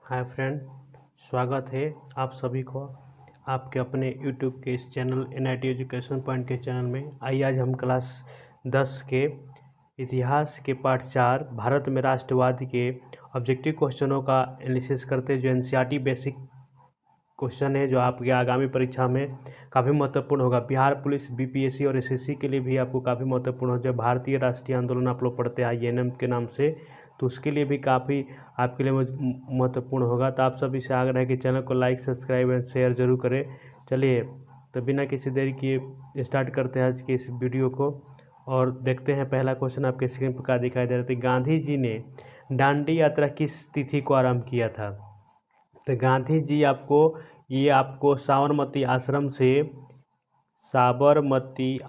Hi friend, स्वागत है आप सभी को आपके अपने यूट्यूब के इस चैनल NIT एजुकेशन पॉइंट के चैनल में। आइए आज हम क्लास 10 के इतिहास के पार्ट 4 भारत में राष्ट्रवाद के ऑब्जेक्टिव क्वेश्चनों का एनालिसिस करते हैं, जो NCERT बेसिक क्वेश्चन है, जो आपके आगामी परीक्षा में काफ़ी महत्वपूर्ण होगा। बिहार पुलिस, BPSC और SSC के लिए भी आपको काफ़ी महत्वपूर्ण हो। जो भारतीय राष्ट्रीय आंदोलन आप लोग पढ़ते हैं INM के नाम से, तो उसके लिए भी काफ़ी आपके लिए महत्वपूर्ण होगा। तो आप सभी से आग्रह है कि चैनल को लाइक, सब्सक्राइब एंड शेयर जरूर करें। चलिए तो बिना किसी देरी किए स्टार्ट करते हैं आज के इस वीडियो को और देखते हैं। पहला क्वेश्चन आपके स्क्रीन पर क्या दिखाई दे रहा था। गांधी जी ने दांडी यात्रा किस तिथि को आरंभ किया था? तो गांधी जी आपको साबरमती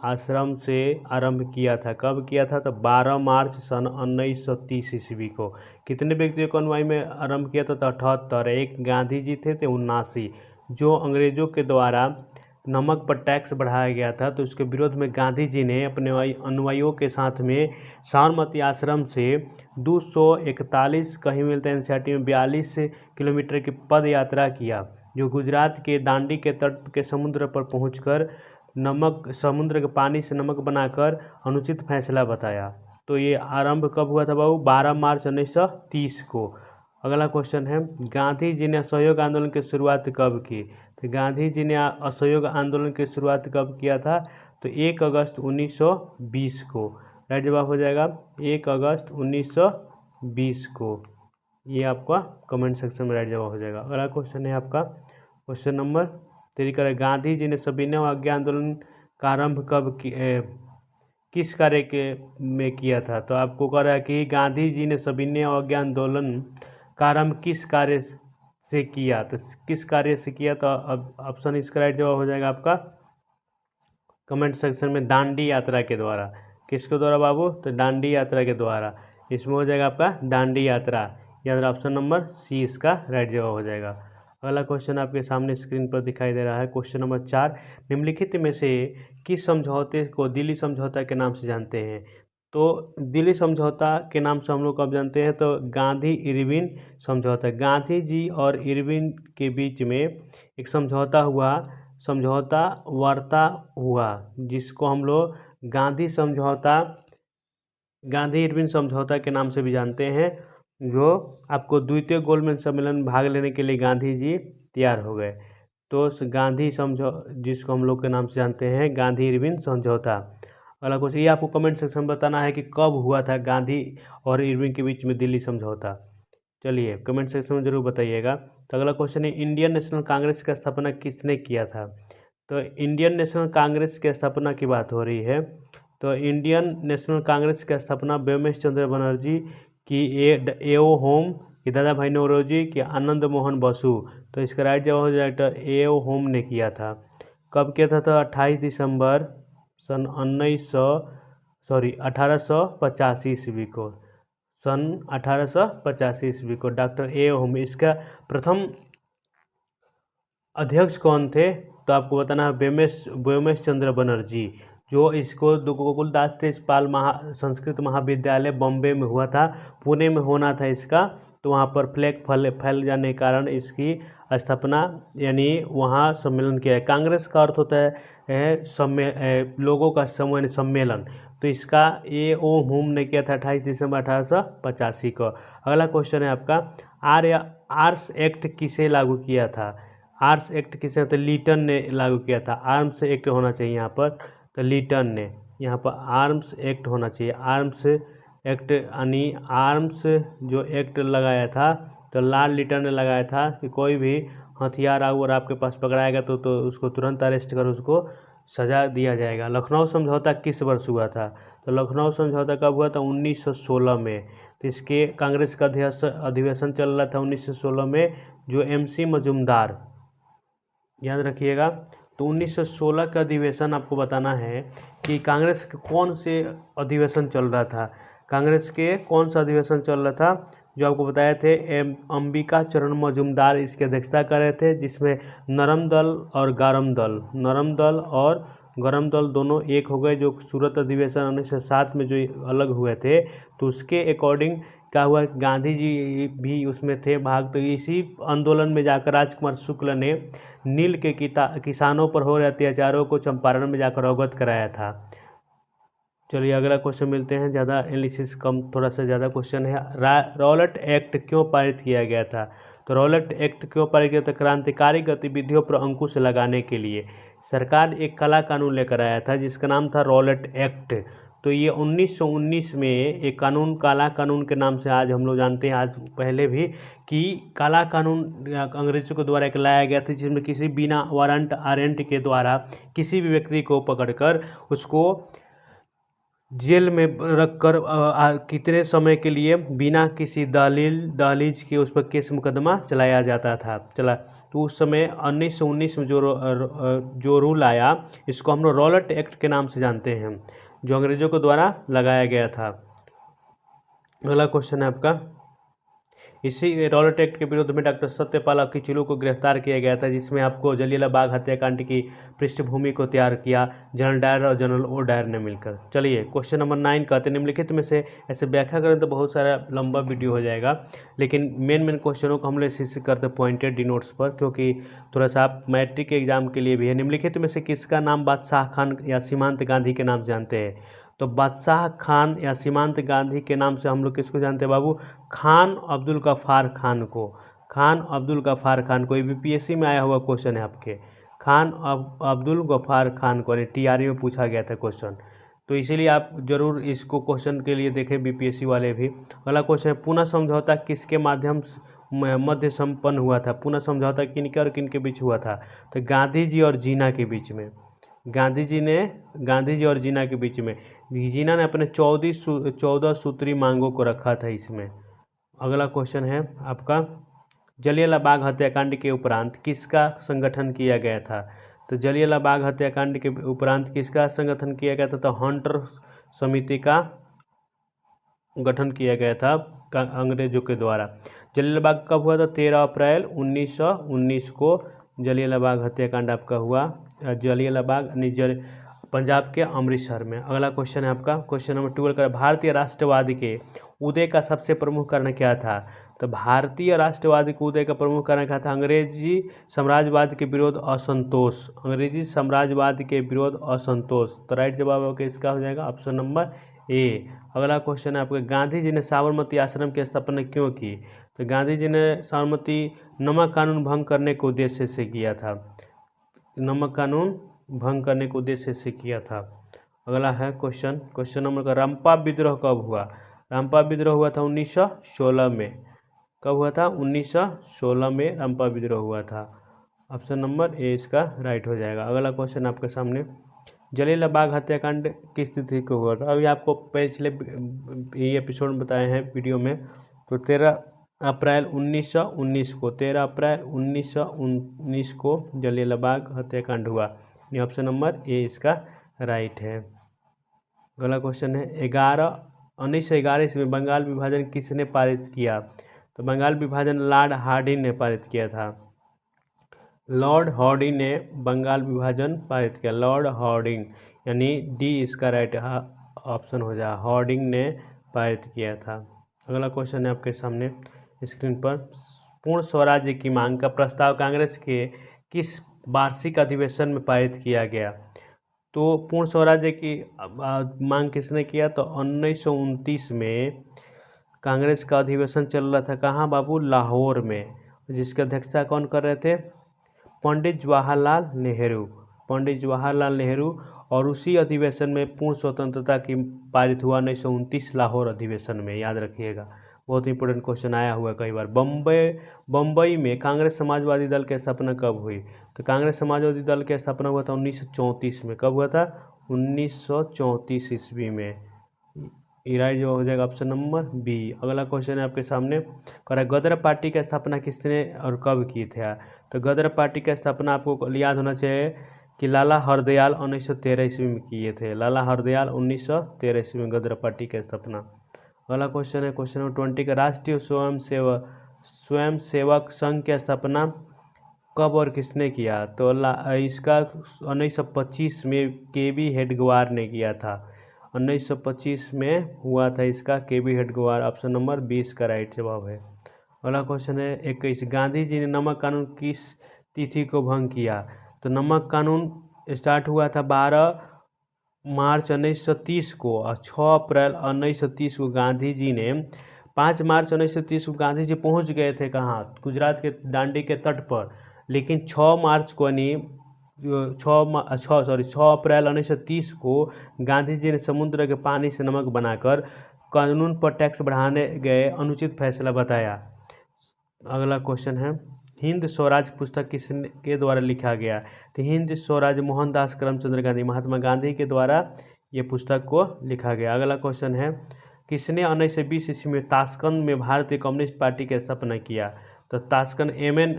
आश्रम से आरंभ किया था। कब किया था? तो 12 मार्च सन 1930 ईस्वी को। कितने व्यक्तियों को अनुयायी में आरंभ किया था? तो 78। एक गांधी जी थे तो 79। जो अंग्रेजों के द्वारा नमक पर टैक्स बढ़ाया गया था, तो उसके विरोध में गांधी जी ने अपने अनुयायियों के साथ में साबरमती आश्रम से 241, कहीं मिलता है NCERT में 42 किलोमीटर की पद यात्रा किया, जो गुजरात के दांडी के तट के समुद्र पर पहुंचकर समुद्र के पानी से नमक बनाकर अनुचित फैसला बताया। तो ये आरंभ कब हुआ था बाबू? 12 मार्च 1930 को। अगला क्वेश्चन है, गांधी जी ने असहयोग आंदोलन की शुरुआत कब की? तो गांधी जी ने असहयोग आंदोलन की शुरुआत कब किया था? तो 1 अगस्त 1920 को। राइट जवाब हो जाएगा 1 अगस्त 1920 को। ये आपका कमेंट सेक्शन में राइट जवाब हो जाएगा। अगला क्वेश्चन है आपका क्वेश्चन नंबर 3। गांधी जी ने सविनय अवज्ञा आंदोलन का आरंभ किस कार्य में किया था? तो आपको कह रहा है कि गांधी जी ने सविनय अवज्ञा आंदोलन का आरंभ किस कार्य से किया? तो किस कार्य से किया? तो अब ऑप्शन इसका राइट जवाब हो जाएगा आपका कमेंट सेक्शन में दांडी यात्रा के द्वारा। किसके द्वारा बाबू? तो दांडी यात्रा के द्वारा। इसमें हो जाएगा आपका दांडी यात्रा। याद ऑप्शन नंबर सी इसका राइट जवाब हो जाएगा। अगला क्वेश्चन आपके सामने स्क्रीन पर दिखाई दे रहा है। क्वेश्चन नंबर 4, निम्नलिखित में से किस समझौते को दिल्ली समझौता के नाम से जानते हैं? तो दिल्ली समझौता के नाम से हम लोग कब जानते हैं? तो गांधी इरविन समझौता। गांधी जी और इरविन के बीच में एक समझौता वार्ता हुआ, जिसको हम लोग गांधी इरविन समझौता के नाम से भी जानते हैं, जो आपको द्वितीय गोलमेज सम्मेलन में भाग लेने के लिए गांधी जी तैयार हो गए। तो जिसको हम लोग के नाम से जानते हैं गांधी इरविन समझौता। अगला क्वेश्चन, ये आपको कमेंट सेक्शन में बताना है कि कब हुआ था गांधी और इरविन के बीच में दिल्ली समझौता। चलिए कमेंट सेक्शन में जरूर बताइएगा। तो अगला क्वेश्चन है, इंडियन नेशनल कांग्रेस की स्थापना किसने किया था? तो इंडियन नेशनल कांग्रेस की स्थापना की बात हो रही है। तो इंडियन नेशनल कांग्रेस की स्थापना व्योमेश चंद्र बनर्जी की, एओ होम की, दादा भाई नौरोजी की, आनंद मोहन बसु। तो इसका राइट जवाब हो जाएगा एओ होम ने किया था। कब किया था? तो 28 दिसंबर सन 1885 ईस्वी को। सन 1885 ईस्वी को डॉक्टर एओ होम इसका प्रथम अध्यक्ष कौन थे? तो आपको बताना है व्योमेश चंद्र बनर्जी, जो इसको गोकुलदास तेजपाल संस्कृत महाविद्यालय बॉम्बे में हुआ था। पुणे में होना था इसका, तो वहाँ पर फ्लैग फैल जाने के कारण इसकी स्थापना यानी वहाँ सम्मेलन किया है। कांग्रेस का अर्थ होता है लोगों का समूह यानी सम्मेलन। तो इसका एओ होम ने किया था 28 दिसंबर 1885 को। अगला क्वेश्चन है आपका, आर्म्स एक्ट किसे लागू किया था? आर्म्स एक्ट किसे? तो लीटन ने लागू किया था। आर्म्स एक्ट होना चाहिए यहाँ पर, तो लीटन ने। यहाँ पर आर्म्स एक्ट होना चाहिए। आर्म्स एक्ट यानी आर्म्स जो एक्ट लगाया था, तो लॉर्ड लीटन ने लगाया था कि कोई भी हथियार अगर आपके पास पकड़ाएगा तो उसको तुरंत अरेस्ट कर उसको सजा दिया जाएगा। लखनऊ समझौता किस वर्ष हुआ था? तो लखनऊ समझौता कब हुआ था? 1916 में। तो इसके कांग्रेस का अधिवेशन चल रहा था 1916 में, जो MC मजुमदार, याद रखिएगा। तो 1916 का अधिवेशन आपको बताना है कि कांग्रेस के कौन से अधिवेशन चल रहा था। कांग्रेस के कौन सा अधिवेशन चल रहा था? जो आपको बताए थे अंबिका चरण मजुमदार इसकी अध्यक्षता कर रहे थे, जिसमें नरम दल और गरम दल दोनों एक हो गए। जो सूरत अधिवेशन 1907 में जो अलग हुए थे, तो उसके अकॉर्डिंग क्या हुआ, गांधी जी भी उसमें थे भाग। तो इसी आंदोलन में जाकर राजकुमार शुक्ल ने नील के किसानों पर हो रहे अत्याचारों को चंपारण में जाकर अवगत कराया था। चलिए अगला क्वेश्चन मिलते हैं, ज़्यादा एनालिसिस कम, थोड़ा सा ज़्यादा क्वेश्चन है। रॉलेट एक्ट क्यों पारित किया गया था? तो रॉलेट एक्ट क्यों पारित किया था? क्रांतिकारी गतिविधियों पर अंकुश लगाने के लिए सरकार एक काला कानून लेकर आया था जिसका नाम था रॉलेट एक्ट। तो ये 1919 में एक कानून काला कानून के नाम से आज हम लोग जानते हैं, आज पहले भी, कि काला कानून अंग्रेजों के द्वारा एक लाया गया था जिसमें किसी बिना वारंट आरंट के द्वारा किसी भी व्यक्ति को पकड़कर उसको जेल में रखकर कितने समय के लिए बिना किसी दहलीज के उस पर केस मुकदमा चलाया जाता था। तो उस समय 1919 में जो रूल आया, इसको हम लोग रॉलेट एक्ट के नाम से जानते हैं, जो अंग्रेजों के द्वारा लगाया गया था। अगला क्वेश्चन है आपका, इसी रॉलेट एक्ट के विरोध में डॉक्टर सत्यपाल अक्कीचुलू को गिरफ्तार किया गया था, जिसमें आपको जलियांवाला बाग हत्याकांड की पृष्ठभूमि को तैयार किया जनरल डायर और जनरल ओ डायर ने मिलकर। चलिए क्वेश्चन नंबर 9 कहते हैं, निम्नलिखित में से ऐसे व्याख्या करें तो बहुत सारा लंबा वीडियो हो जाएगा, लेकिन मेन क्वेश्चनों को हम लोग इसी से करते पॉइंटेड डी नोट्स पर, क्योंकि थोड़ा सा आप मैट्रिक के एग्जाम के लिए भी है। निम्नलिखित में से किसका नाम बादशाह खान या सीमांत गांधी के नाम जानते हैं? तो बादशाह खान या सीमांत गांधी के नाम से हम लोग किसको जानते हैं बाबू? खान अब्दुल गफ्फार खान को। खान अब्दुल गफ्फार खान को, यूपीएससी में आया हुआ क्वेश्चन है आपके। खान अब्दुल गफ्फार खान को टीआरई में पूछा गया था क्वेश्चन, तो इसीलिए आप जरूर इसको क्वेश्चन के लिए देखें, बीपीएससी वाले भी। अगला क्वेश्चन है, पुनः समझौता किसके माध्यम मध्य संपन्न हुआ था? पुनः समझौता किनके और किनके बीच हुआ था? तो गांधी जी और जीना के बीच में। गांधी जी और जीना के बीच में। जीना ने अपने 14 सूत्री मांगों को रखा था इसमें। अगला क्वेश्चन है आपका, जलियांवाला बाग हत्याकांड के उपरांत किसका संगठन किया गया था? तो जलियांवाला बाग हत्याकांड के उपरांत किसका संगठन किया गया था? तो हंटर समिति का गठन किया गया था अंग्रेजों के द्वारा। जलियांवाला बाग कब हुआ था? 13 अप्रैल 1919 को जलियांवाला बाग हत्याकांड आपका हुआ। जलियांवाला बाग पंजाब के अमृतसर में। अगला क्वेश्चन है आपका, क्वेश्चन नंबर 12 का, भारतीय राष्ट्रवाद के उदय का सबसे प्रमुख कारण क्या था? तो भारतीय राष्ट्रवाद के उदय का प्रमुख कारण क्या था? अंग्रेजी साम्राज्यवाद के विरोध असंतोष। अंग्रेजी साम्राज्यवाद के विरोध असंतोष। तो राइट जवाब आपका इसका हो जाएगा ऑप्शन नंबर ए। अगला क्वेश्चन है आपका, गांधी जी ने साबरमती आश्रम की स्थापना क्यों की? तो गांधी जी ने साबरमती नमक कानून भंग करने के उद्देश्य से किया था। नमक कानून भंग करने के उद्देश्य से किया था। अगला है क्वेश्चन नंबर का, रंपा विद्रोह कब हुआ? रंपा विद्रोह हुआ था 1916 में। कब हुआ था? 1916 में रंपा विद्रोह हुआ था। ऑप्शन नंबर ए इसका राइट हो जाएगा। अगला क्वेश्चन आपके सामने, जलियांवाला बाग हत्याकांड किस तिथि को हुआ था? अभी आपको पिछले ये एपिसोड में बताए हैं वीडियो में। तो 13 अप्रैल 1919 को, 13 अप्रैल 1919 को जलियांवाला बाग हत्याकांड हुआ। ये ऑप्शन नंबर ए इसका राइट है। अगला क्वेश्चन है, 1911 ईस्वी में बंगाल विभाजन किसने पारित किया? तो बंगाल विभाजन लॉर्ड हार्डिंग ने पारित किया था। लॉर्ड हार्डिंग ने बंगाल विभाजन पारित किया। लॉर्ड हार्डिंग, यानी डी इसका राइट ऑप्शन हो जाए, हार्डिंग ने पारित किया था। अगला क्वेश्चन है आपके सामने स्क्रीन पर, पूर्ण स्वराज्य की मांग का प्रस्ताव कांग्रेस के किस वार्षिक अधिवेशन में पारित किया गया? तो पूर्ण स्वराज्य की मांग किसने किया? तो 1929 में कांग्रेस का अधिवेशन चल रहा था। कहाँ बाबू? लाहौर में। जिसकी अध्यक्षता कौन कर रहे थे? पंडित जवाहरलाल नेहरू। पंडित जवाहरलाल नेहरू। और उसी अधिवेशन में पूर्ण स्वतंत्रता की पारित हुआ 1929 लाहौर अधिवेशन में, याद रखिएगा, बहुत इंपॉर्टेंट क्वेश्चन आया हुआ कई बार। बम्बई में कांग्रेस समाजवादी दल की स्थापना कब हुई? तो कांग्रेस समाजवादी दल की स्थापना हुआ था 1934 में। कब हुआ था? 1934 ईस्वी में। राइट जो हो जाएगा ऑप्शन नंबर बी। अगला क्वेश्चन है आपके सामने, कह रहा है गदर पार्टी की स्थापना किसने और कब की थी? तो गदर पार्टी की स्थापना आपको याद होना चाहिए कि लाला हरदयाल 1913 ईस्वी में किए थे। लाला हरदयाल 1913 ईस्वी में गदर पार्टी की स्थापना। अगला क्वेश्चन है क्वेश्चन नंबर 20 का, राष्ट्रीय स्वयंसेवक संघ की स्थापना कब और किसने किया? तो इसका 1925 में केबी हेडगेवार ने किया था। 1925 में हुआ था इसका केबी हेडगेवार। ऑप्शन नंबर 20 का राइट जवाब है। अगला क्वेश्चन है 21, गांधी जी ने नमक कानून किस तिथि को भंग किया? तो नमक कानून स्टार्ट हुआ था 12 मार्च 1930 को और 6 अप्रैल 1930 को गांधी जी ने 5 मार्च 1930 को गांधी जी पहुंच गए थे कहाँ? गुजरात के दांडी के तट पर। लेकिन 6 मार्च को यानी 6 अप्रैल 1930 को गांधी जी ने समुद्र के पानी से नमक बनाकर कानून पर टैक्स बढ़ाने गए अनुचित फैसला बताया। अगला क्वेश्चन है हिंद स्वराज पुस्तक किसके द्वारा लिखा गया? तो हिंद स्वराज मोहनदास करमचंद गांधी, महात्मा गांधी के द्वारा ये पुस्तक को लिखा गया। अगला क्वेश्चन है किसने 1920 ईस्वी में ताशकंद में भारतीय कम्युनिस्ट पार्टी की स्थापना किया? तो ताशकंद एम एन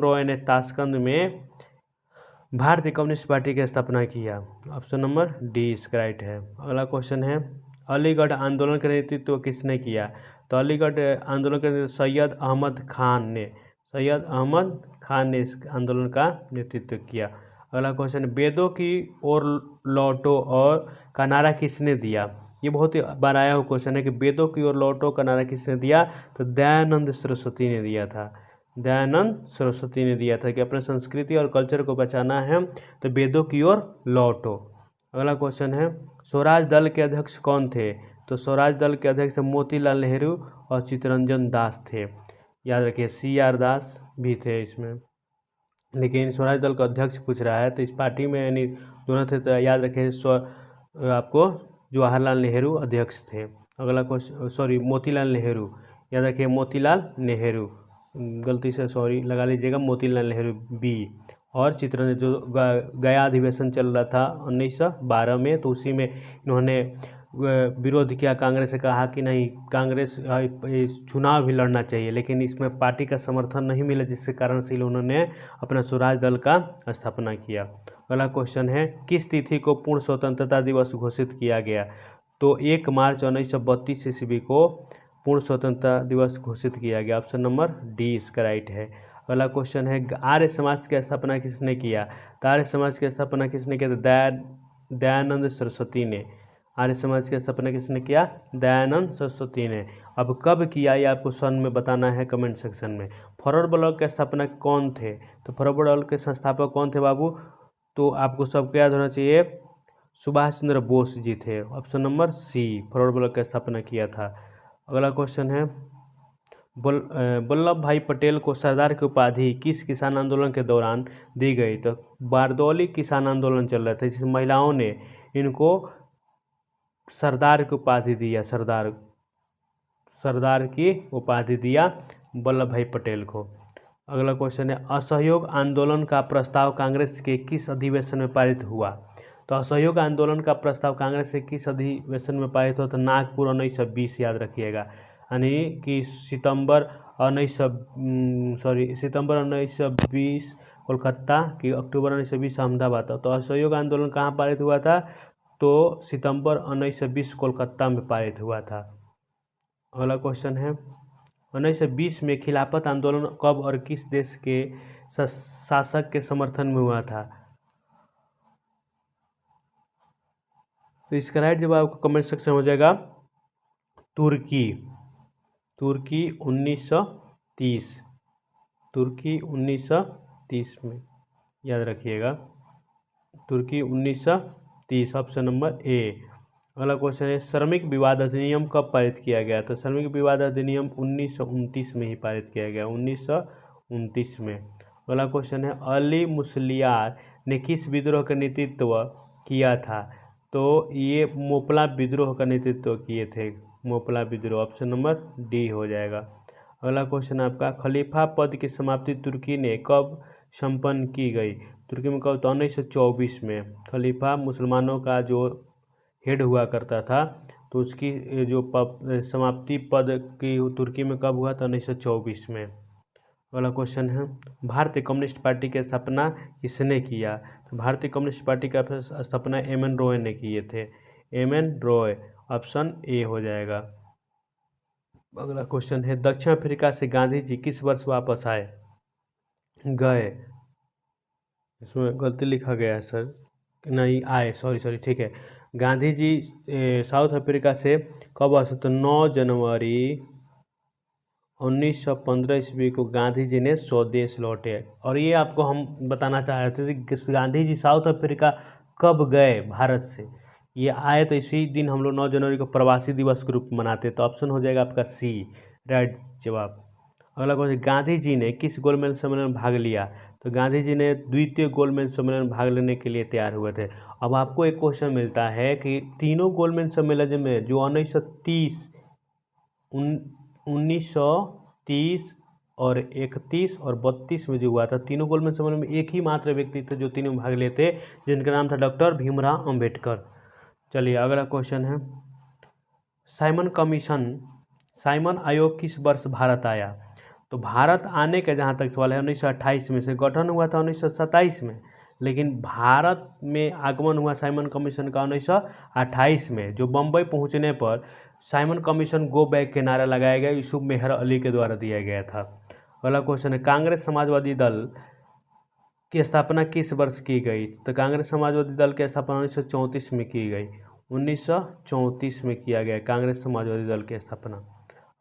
रॉय ने ताशकंद में भारतीय कम्युनिस्ट पार्टी की स्थापना किया। ऑप्शन नंबर डी इसका राइट है। अगला क्वेश्चन है अलीगढ़ आंदोलन का नेतृत्व किसने किया? तो अलीगढ़ आंदोलन का नेतृत्व सैयद अहमद खान ने इस आंदोलन का नेतृत्व किया। अगला क्वेश्चन वेदों की ओर लौटो और का नारा किसने दिया? ये बहुत ही बार आया हुआ क्वेश्चन है कि वेदों की ओर लौटो का नारा किसने दिया? तो दयानंद सरस्वती ने दिया था। दयानंद सरस्वती ने दिया था कि अपने संस्कृति और कल्चर को बचाना है तो वेदों की ओर लौटो। अगला क्वेश्चन है स्वराज दल के अध्यक्ष कौन थे? तो स्वराज दल के अध्यक्ष मोतीलाल नेहरू और चित्तरंजन दास थे। याद रखिए CR दास भी थे इसमें, लेकिन स्वराज दल का अध्यक्ष पूछ रहा है तो इस पार्टी में यानी दोनों थे। तो याद रखिए आपको जवाहरलाल नेहरू अध्यक्ष थे। अगला क्वेश्चन मोतीलाल नेहरू, याद रखिए मोतीलाल नेहरू, गलती से लगा लीजिएगा मोतीलाल नेहरू बी। और चित्तरंजन जो गया अधिवेशन चल रहा था 1912 में, तो उसी में इन्होंने विरोध किया कांग्रेस से, कहा कि नहीं कांग्रेस चुनाव भी लड़ना चाहिए, लेकिन इसमें पार्टी का समर्थन नहीं मिला जिसके कारण से उन्होंने अपना स्वराज दल का स्थापना किया। अगला क्वेश्चन है किस तिथि को पूर्ण स्वतंत्रता दिवस घोषित किया गया? तो 1 मार्च 1932 ईस्वी को पूर्ण स्वतंत्रता दिवस घोषित किया गया। ऑप्शन नंबर डी इसका राइट है। अगला क्वेश्चन है आर्य समाज की स्थापना किसने किया? तो आर्य समाज की स्थापना किसने किया? तो दयानंद सरस्वती ने। आर्य समाज की स्थापना किसने किया? दयानंद सरस्वती ने। अब कब किया ये आपको सन में बताना है कमेंट सेक्शन में। फॉरवर्ड ब्लॉक के स्थापना कौन थे? तो फॉरवर्ड ब्लॉक के संस्थापक कौन थे बाबू? तो आपको सबको याद होना चाहिए सुभाष चंद्र बोस जी थे। Option number C Forward Bloc की स्थापना किया था। अगला क्वेश्चन है वल्लभ भाई पटेल को सरदार की उपाधि किस किसान आंदोलन के दौरान दी गई? तो बारदौली किसान आंदोलन चल रहा था, जिसमें महिलाओं ने इनको सरदार की उपाधि दिया। सरदार की उपाधि दिया वल्लभ भाई पटेल को। अगला क्वेश्चन है असहयोग आंदोलन का प्रस्ताव कांग्रेस के किस अधिवेशन में पारित हुआ? तो असहयोग आंदोलन का प्रस्ताव कांग्रेस के किस अधिवेशन में पारित हुआ? तो नागपुर 1920, याद रखिएगा। यानी कि सितंबर 1920 कोलकाता की, अक्टूबर 1920 अहमदाबाद। तो असहयोग आंदोलन कहाँ पारित हुआ था? तो सितंबर 1920 कोलकाता में पारित हुआ था। अगला क्वेश्चन है 1920 में खिलाफत आंदोलन कब और किस देश के शासक के समर्थन में हुआ था? तो इसका राइट जवाब आपको कमेंट सेक्शन में हो जाएगा तुर्की 1930। तुर्की 1930 में, याद रखिएगा तुर्की 1930। Option number A. अगला क्वेश्चन है श्रमिक विवाद अधिनियम कब पारित किया गया? तो श्रमिक विवाद अधिनियम 1929 में ही पारित किया गया, 1929 में। अगला क्वेश्चन है अली मुसलियार ने किस विद्रोह का नेतृत्व किया था? तो ये मोपला विद्रोह का नेतृत्व किए थे, मोपला विद्रोह। ऑप्शन नंबर डी हो जाएगा। अगला क्वेश्चन आपका खलीफा पद की समाप्ति तुर्की ने कब संपन्न की गई? तुर्की में कब? तो 1924 में। खलीफा मुसलमानों का जो हेड हुआ करता था, तो उसकी जो समाप्ति पद की तुर्की में कब हुआ? तो 1924 में। अगला क्वेश्चन है भारतीय कम्युनिस्ट पार्टी की स्थापना किसने किया? तो भारतीय कम्युनिस्ट पार्टी का स्थापना एम एन रॉय ने किए थे, M N Roy. Option A हो जाएगा। अगला क्वेश्चन है दक्षिण अफ्रीका से गांधी जी किस वर्ष वापस गए? इसमें गलती लिखा गया है सर, नहीं आए, सॉरी ठीक है। गांधी जी साउथ अफ्रीका से कब आए? तो 9 जनवरी 1915 ईस्वी को गांधी जी ने स्वदेश लौटे। और ये आपको हम बताना चाह रहे थे कि गांधी जी साउथ अफ्रीका कब गए भारत से। ये आए तो इसी दिन हम लोग 9 जनवरी को प्रवासी दिवस के रूप में मनाते। तो ऑप्शन हो जाएगा आपका सी, राइट जवाब। अगला क्वेश्चन, गांधी जी ने किस गोलमेज सम्मेलन में भाग लिया? तो गांधी जी ने द्वितीय गोलमेज सम्मेलन में भाग लेने के लिए तैयार हुए थे। अब आपको एक क्वेश्चन मिलता है कि तीनों गोलमेज सम्मेलन में जो 1930 1930 और 31 और 32 में जो हुआ था, तीनों गोलमेज सम्मेलन में एक ही मात्र व्यक्ति थे जो तीनों में भाग लेते, जिनका नाम था डॉक्टर भीमराव अंबेडकर। चलिए अगला क्वेश्चन है, साइमन आयोग किस वर्ष भारत आया? तो भारत आने का जहाँ तक सवाल है 1928 में, से गठन हुआ था 1927 में, लेकिन भारत में आगमन हुआ साइमन कमीशन का 1928 में, जो बम्बई पहुँचने पर साइमन कमीशन गो बैक के नारा लगाया गया, यूसुफ मेहर अली के द्वारा दिया गया था। अगला क्वेश्चन है, कांग्रेस समाजवादी दल की स्थापना किस वर्ष की गई? तो कांग्रेस समाजवादी दल की स्थापना 1934 में की गई। 1934 में किया गया कांग्रेस समाजवादी दल की स्थापना।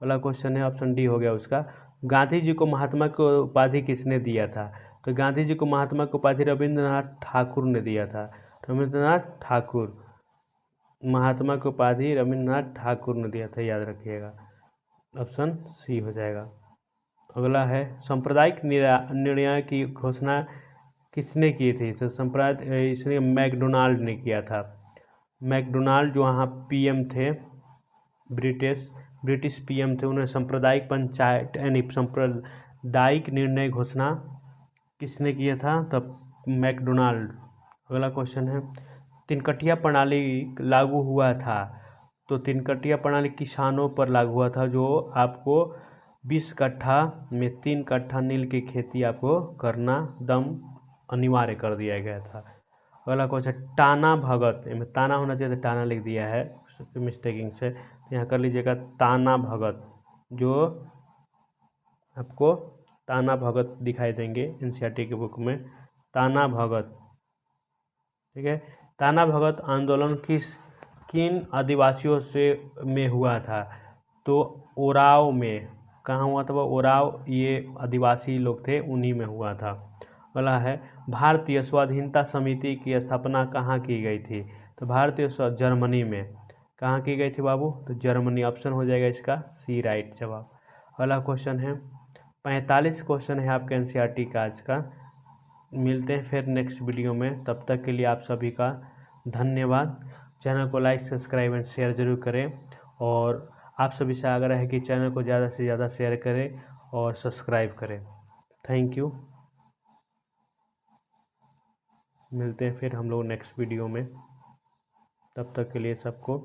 अगला क्वेश्चन है, ऑप्शन डी हो गया उसका, गांधी जी को महात्मा की उपाधि किसने दिया था? तो गांधी जी को महात्मा की उपाधि रविंद्रनाथ ठाकुर ने दिया था। रविंद्रनाथ ठाकुर, महात्मा की उपाधि रविंद्रनाथ ठाकुर ने दिया था, याद रखिएगा। ऑप्शन सी हो जाएगा। अगला है, सांप्रदायिक निर्णय की घोषणा किसने की थी? तो सांप्रदायिक इसने मैकडोनाल्ड ने किया था। मैकडोनाल्ड जो वहाँ पीएम थे, ब्रिटिश पीएम थे, उन्हें सांप्रदायिक पंचायत यानी सांप्रदायिक निर्णय घोषणा किसने किया था? तब मैकडोनाल्ड। अगला क्वेश्चन है, तिनकटिया प्रणाली लागू हुआ था, तो तिनकटिया प्रणाली किसानों पर लागू हुआ था, जो आपको 20 कट्ठा में 3 कट्ठा नील की खेती आपको करना दम अनिवार्य कर दिया गया था। अगला क्वेश्चन, टाना भगत, में ताना होना चाहिए था, टाना लिख दिया है मिस्टेकिंग से, तो यहाँ कर लीजिएगा ताना भगत, जो आपको ताना भगत दिखाई देंगे एनसीईआरटी के बुक में, ताना भगत। ठीक है, ताना भगत आंदोलन किन आदिवासियों से में हुआ था? तो ओराव में। कहाँ हुआ था? वो ओराव, ये आदिवासी लोग थे, उन्हीं में हुआ था। अगला है, भारतीय स्वाधीनता समिति की स्थापना कहाँ की गई थी? तो जर्मनी में। कहाँ की गई थी बाबू? तो जर्मनी, ऑप्शन हो जाएगा इसका सी, राइट जवाब। अगला क्वेश्चन है, 45 क्वेश्चन है आपके एनसीईआरटी का आज का। मिलते हैं फिर नेक्स्ट वीडियो में, तब तक के लिए आप सभी का धन्यवाद। चैनल को लाइक, सब्सक्राइब एंड शेयर जरूर करें, और आप सभी से आग्रह है कि चैनल को ज़्यादा से ज़्यादा शेयर करें और सब्सक्राइब करें। Thank you. मिलते हैं फिर हम लोग नेक्स्ट वीडियो में, तब तक के लिए सबको